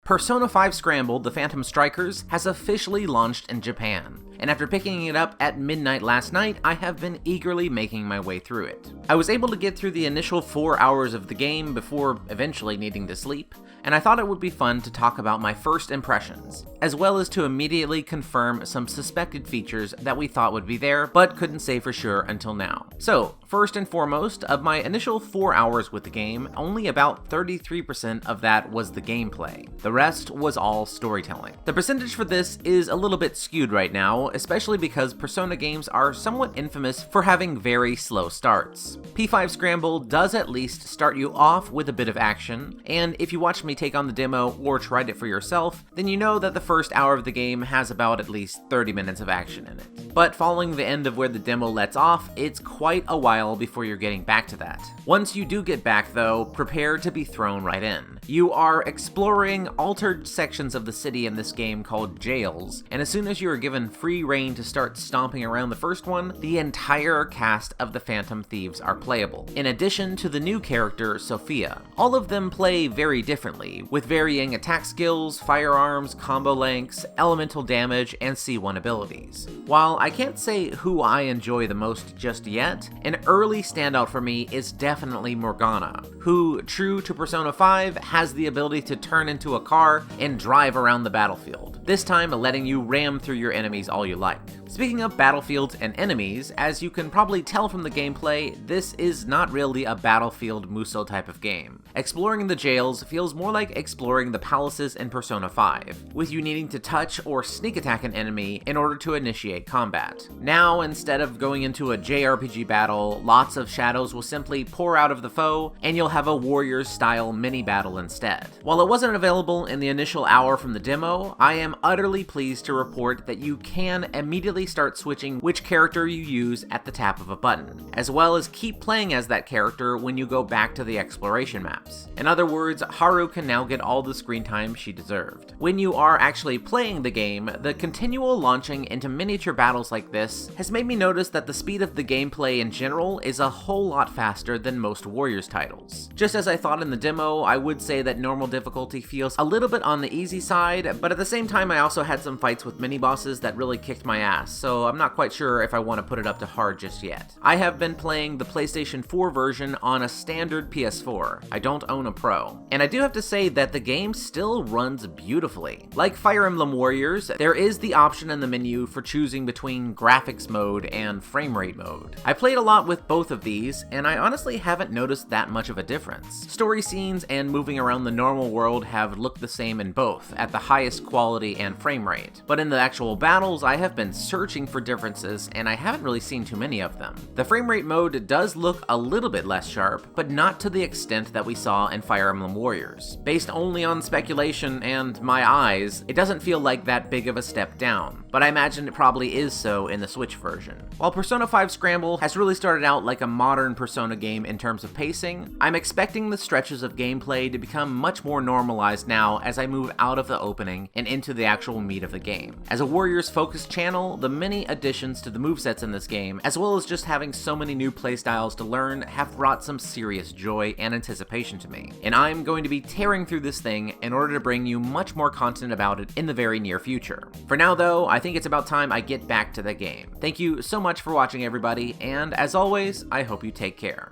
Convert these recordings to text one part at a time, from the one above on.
Persona 5 Scramble: The Phantom Strikers has officially launched in Japan, and after picking it up at midnight last night, I have been eagerly making my way through it. I was able to get through the initial 4 hours of the game before eventually needing to sleep, and I thought it would be fun to talk about my first impressions, as well as to immediately confirm some suspected features that we thought would be there, but couldn't say for sure until now. So, first and foremost, of my initial 4 hours with the game, only about 33% of that was the gameplay. The rest was all storytelling. The percentage for this is a little bit skewed right now, especially because Persona games are somewhat infamous for having very slow starts. P5 Scramble does at least start you off with a bit of action, and if you watched me take on the demo or tried it for yourself, then you know that the first hour of the game has about at least 30 minutes of action in it. But following the end of where the demo lets off, it's quite a while before you're getting back to that. Once you do get back though, prepare to be thrown right in. You are exploring altered sections of the city in this game called jails, and as soon as you are given free reign to start stomping around the first one, the entire cast of the Phantom Thieves are playable, in addition to the new character, Sophia. All of them play very differently, with varying attack skills, firearms, combo lengths, elemental damage, and C1 abilities. While I can't say who I enjoy the most just yet, an early standout for me is definitely Morgana, who, true to Persona 5, has the ability to turn into a car and drive around the battlefield, this time letting you ram through your enemies all you like. Speaking of battlefields and enemies, as you can probably tell from the gameplay, this is not really a Battlefield Musou type of game. Exploring the jails feels more like exploring the palaces in Persona 5, with you needing to touch or sneak attack an enemy in order to initiate combat. Now, instead of going into a JRPG battle, lots of shadows will simply pour out of the foe, and you'll have a Warriors-style mini-battle instead. While it wasn't available in the initial hour from the demo, I am utterly pleased to report that you can immediately start switching which character you use at the tap of a button, as well as keep playing as that character when you go back to the exploration maps. In other words, Haru can now get all the screen time she deserved. When you are actually playing the game, the continual launching into miniature battles like this has made me notice that the speed of the gameplay in general is a whole lot faster than most Warriors titles. Just as I thought in the demo, I would say that normal difficulty feels a little bit on the easy side, but at the same time I also had some fights with mini-bosses that really kicked my ass, so I'm not quite sure if I want to put it up to hard just yet. I have been playing the PlayStation 4 version on a standard PS4. I don't own a Pro. And I do have to say that the game still runs beautifully. Like Fire Emblem Warriors, there is the option in the menu for choosing between graphics mode and frame rate mode. I played a lot with both of these, and I honestly haven't noticed that much of a difference. Story scenes and moving around the normal world have looked the same in both, at the highest quality and frame rate. But in the actual battles, I have been searching for differences, and I haven't really seen too many of them. The frame rate mode does look a little bit less sharp, but not to the extent that we saw in Fire Emblem Warriors. Based only on speculation and my eyes, it doesn't feel like that big of a step down, but I imagine it probably is so in the Switch version. While Persona 5 Scramble has really started out like a modern Persona game in terms of pacing, I'm expecting the stretches of gameplay to become much more normalized now as I move out of the opening and into the actual meat of the game. As a Warriors-focused channel, the many additions to the movesets in this game, as well as just having so many new playstyles to learn, have brought some serious joy and anticipation to me. And I'm going to be tearing through this thing in order to bring you much more content about it in the very near future. For now though, I think it's about time I get back to the game. Thank you so much for watching everybody, and as always, I hope you take care.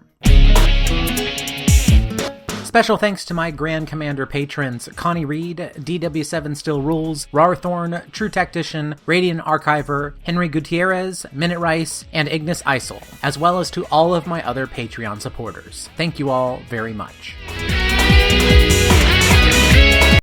Special thanks to my Grand Commander patrons Connie Reed, DW7 Still Rules, Rarthorn, True Tactician, Radiant Archiver, Henry Gutierrez, Minute Rice, and Ignis Isel, as well as to all of my other Patreon supporters. Thank you all very much.